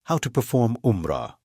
How to perform Umrah.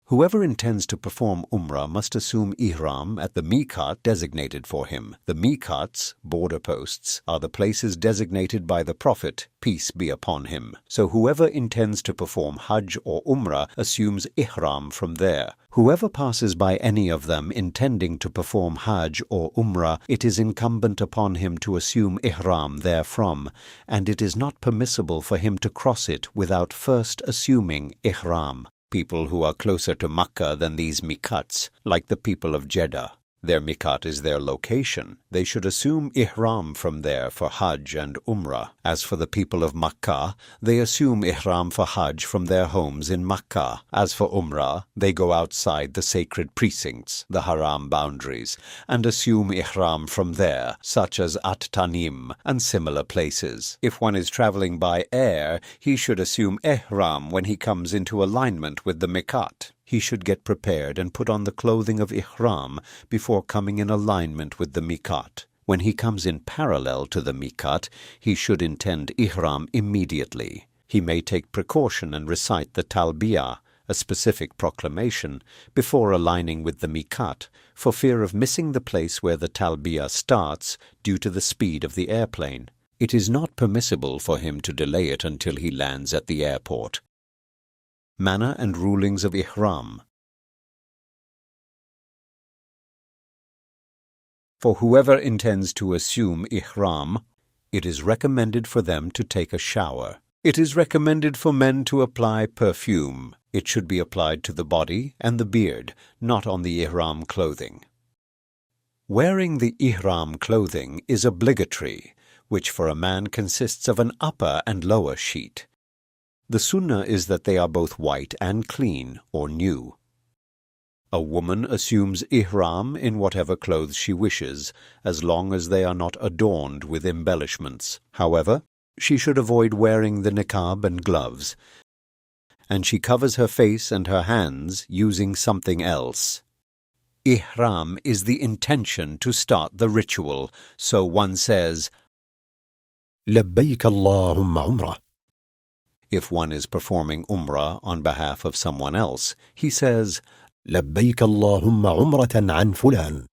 Whoever intends to perform Umrah must assume Ihram at the miqat designated for him. The miqats, border posts, are the places designated by the Prophet, peace be upon him. So whoever intends to perform Hajj or Umrah assumes Ihram from there. Whoever passes by any of them intending to perform Hajj or Umrah, it is incumbent upon him to assume Ihram therefrom, and it is not permissible for him to cross it without first assuming Ihram. People who are closer to Makkah than these miqats, like the people of Jeddah. Their miqat is their location. They should assume Ihram from there for Hajj and Umrah. As for the people of Makkah, they assume Ihram for Hajj from their homes in Makkah. As for Umrah, they go outside the sacred precincts, the Haram boundaries, and assume Ihram from there, such as At Tanim and similar places. If one is traveling by air, he should assume Ihram when he comes into alignment with the miqat. He should get prepared and put on the clothing of Ihram before coming in alignment with the miqat. When he comes in parallel to the miqat, he should intend Ihram immediately. He may take precaution and recite the Talbiyah, a specific proclamation, before aligning with the miqat, for fear of missing the place where the Talbiyah starts due to the speed of the airplane. It is not permissible for him to delay it until he lands at the airport. Manner and rulings of Ihram. For whoever intends to assume Ihram, it is recommended for them to take a shower. It is recommended for men to apply perfume. It should be applied to the body and the beard, not on the Ihram clothing. Wearing the Ihram clothing is obligatory, which for a man consists of an upper and lower sheet. The sunnah is that they are both white and clean or new. A woman assumes Ihram in whatever clothes she wishes, as long as they are not adorned with embellishments. However, she should avoid wearing the niqab and gloves, and she covers her face and her hands using something else. Ihram is the intention to start the ritual, so one says, لبيك اللهم عمرة. If one is performing Umrah on behalf of someone else, he says, لبيك اللهم عمرة عن فلان.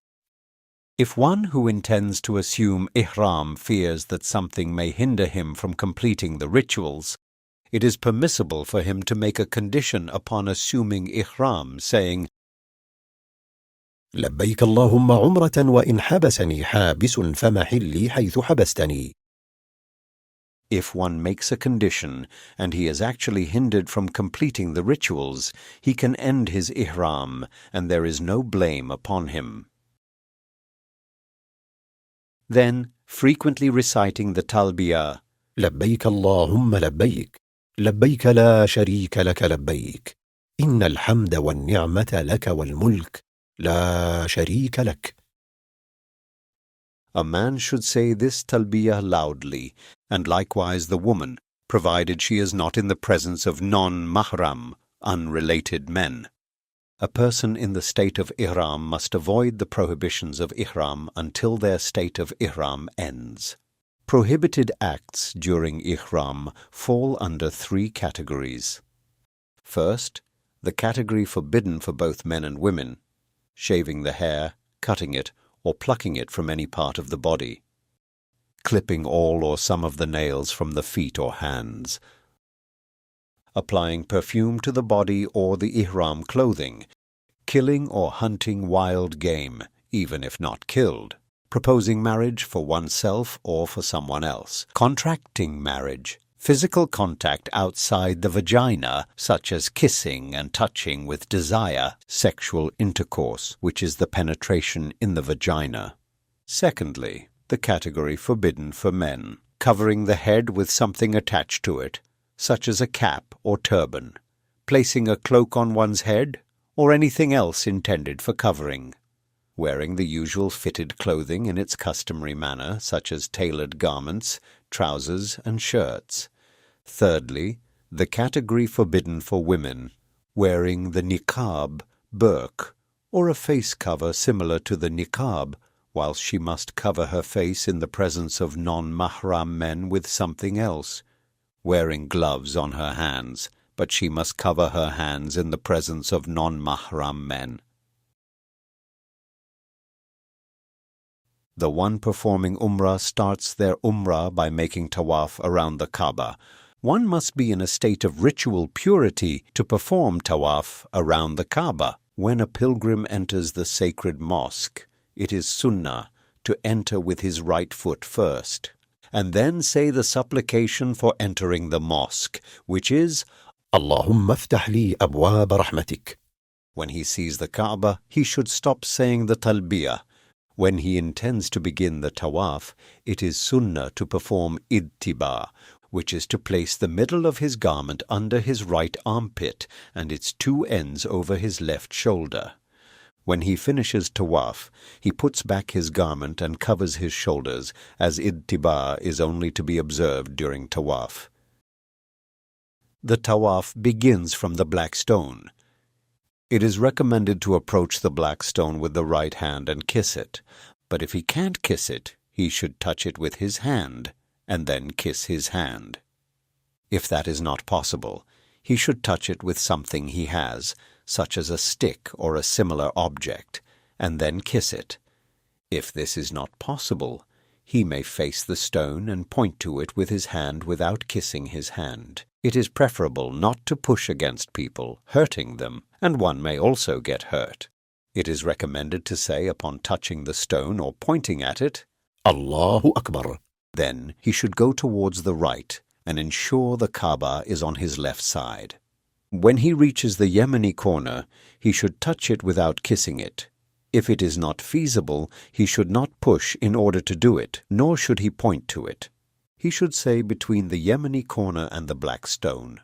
If one who intends to assume Ihram fears that something may hinder him from completing the rituals, it is permissible for him to make a condition upon assuming Ihram, saying, لبيك اللهم عمرة وإن حبسني حابس فمحلي حيث حبستني. If one makes a condition and he is actually hindered from completing the rituals, he can end his Ihram, and there is no blame upon him. Then, frequently reciting the Talbiyah, لبيك اللهم لبيك لبيك لا شريك لك لبيك إن الحمد والنعمة لك والملك لا شريك لك. A man should say this Talbiyah loudly, and likewise the woman, provided she is not in the presence of non-mahram, unrelated men. A person in the state of Ihram must avoid the prohibitions of Ihram until their state of Ihram ends. Prohibited acts during Ihram fall under three categories. First, the category forbidden for both men and women: shaving the hair, cutting it, or plucking it from any part of the body, clipping all or some of the nails from the feet or hands, applying perfume to the body or the Ihram clothing, killing or hunting wild game, even if not killed, proposing marriage for oneself or for someone else, contracting marriage, physical contact outside the vagina, such as kissing and touching with desire, sexual intercourse, which is the penetration in the vagina. Secondly, the category forbidden for men: covering the head with something attached to it, such as a cap or turban, placing a cloak on one's head, or anything else intended for covering, wearing the usual fitted clothing in its customary manner, such as tailored garments, trousers, and shirts. Thirdly, the category forbidden for women: wearing the niqab, burq, or a face cover similar to the niqab, whilst she must cover her face in the presence of non-mahram men with something else, wearing gloves on her hands, but she must cover her hands in the presence of non-mahram men. The one performing Umrah starts their Umrah by making tawaf around the Kaaba. One must be in a state of ritual purity to perform tawaf around the Kaaba. When a pilgrim enters the sacred mosque, it is sunnah to enter with his right foot first, and then say the supplication for entering the mosque, which is, اللهم افتح لي أبواب رحمتك. When he sees the Kaaba, he should stop saying the talbiyah. When he intends to begin the tawaf, it is sunnah to perform idtiba, which is to place the middle of his garment under his right armpit and its two ends over his left shoulder. When he finishes tawaf, he puts back his garment and covers his shoulders, as idtiba is only to be observed during tawaf. The tawaf begins from the black stone. It is recommended to approach the black stone with the right hand and kiss it, but if he can't kiss it, he should touch it with his hand and then kiss his hand. If that is not possible, he should touch it with something he has, such as a stick or a similar object, and then kiss it. If this is not possible, he may face the stone and point to it with his hand without kissing his hand. It is preferable not to push against people, hurting them, and one may also get hurt. It is recommended to say upon touching the stone or pointing at it, Allahu Akbar. Then he should go towards the right and ensure the Kaaba is on his left side. When he reaches the Yemeni corner, he should touch it without kissing it. If it is not feasible, he should not push in order to do it, nor should he point to it. He should say between the Yemeni corner and the black stone,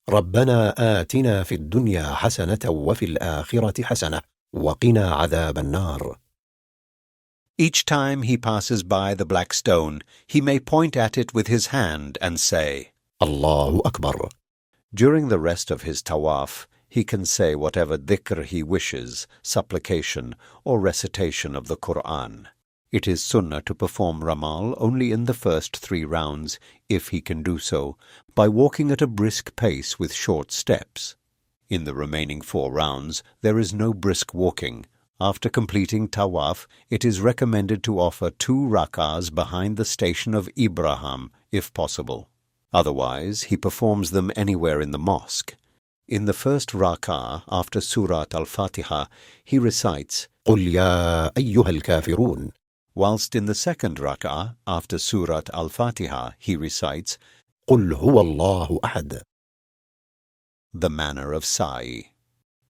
ربنا آتنا في الدنيا حسنة وفي الآخرة حسنة وقنا عذاب النار. Each time he passes by the black stone, he may point at it with his hand and say, Allahu Akbar. During the rest of his tawaf, he can say whatever dhikr he wishes, supplication, or recitation of the Qur'an. It is sunnah to perform ramal only in the first 3 rounds, if he can do so, by walking at a brisk pace with short steps. In the remaining 4 rounds, there is no brisk walking. After completing tawaf, it is recommended to offer 2 rak'ahs behind the station of Ibrahim, if possible. Otherwise, he performs them anywhere in the mosque. In the first rak'ah, after Surat al-Fatiha, he recites, قل يا أيها الكافرون. Whilst in the second rak'ah, after Surat al-Fatiha, he recites, قل هو الله أحد. The manner of sa'i.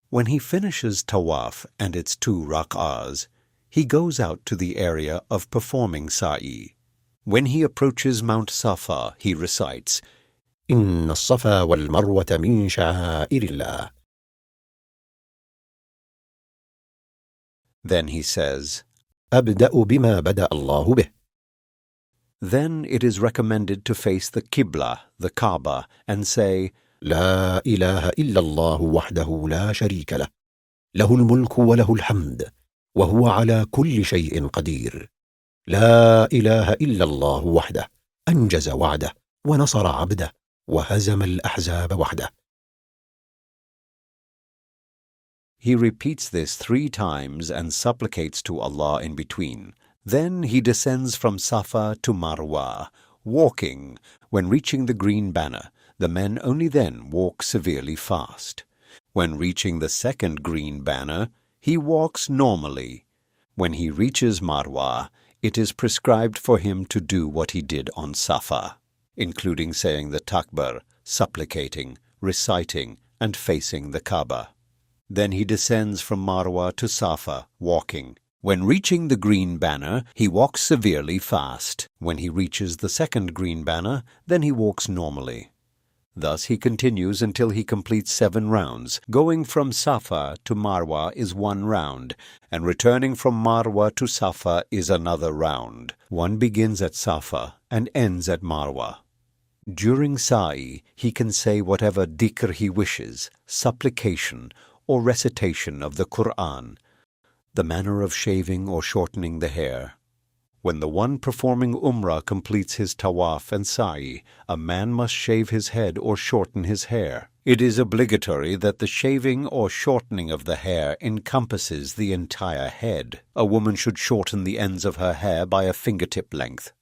When he finishes tawaf and its 2 rak'ahs, he goes out to the area of performing sa'i. When he approaches Mount Safa, he recites, إن الصفا والمروة من شعائر الله. Then he says, أبدأ بما بدأ الله به. Then it is recommended to face the Qibla, the Kaaba, and say, لا إله إلا الله وحده لا شريك له له الملك وله الحمد وهو على كل شيء قدير لا إله إلا الله وحده أنجز وعده ونصر عبده وهزم الأحزاب وحده. He repeats this 3 times and supplicates to Allah in between. Then he descends from Safa to Marwa, walking. When reaching the green banner, the men only then walk severely fast. When reaching the second green banner, he walks normally. When he reaches Marwa, it is prescribed for him to do what he did on Safa, including saying the takbir, supplicating, reciting, and facing the Kaaba. Then he descends from Marwa to Safa, walking. When reaching the green banner, he walks severely fast. When he reaches the second green banner, then he walks normally. Thus he continues until he completes 7 rounds. Going from Safa to Marwa is 1 round, and returning from Marwa to Safa is another round. One begins at Safa and ends at Marwa. During sa'i, he can say whatever dhikr he wishes, supplication, or recitation of the Qur'an. The manner of shaving or shortening the hair. When the one performing Umrah completes his tawaf and sa'i, a man must shave his head or shorten his hair. It is obligatory that the shaving or shortening of the hair encompasses the entire head. A woman should shorten the ends of her hair by a fingertip length.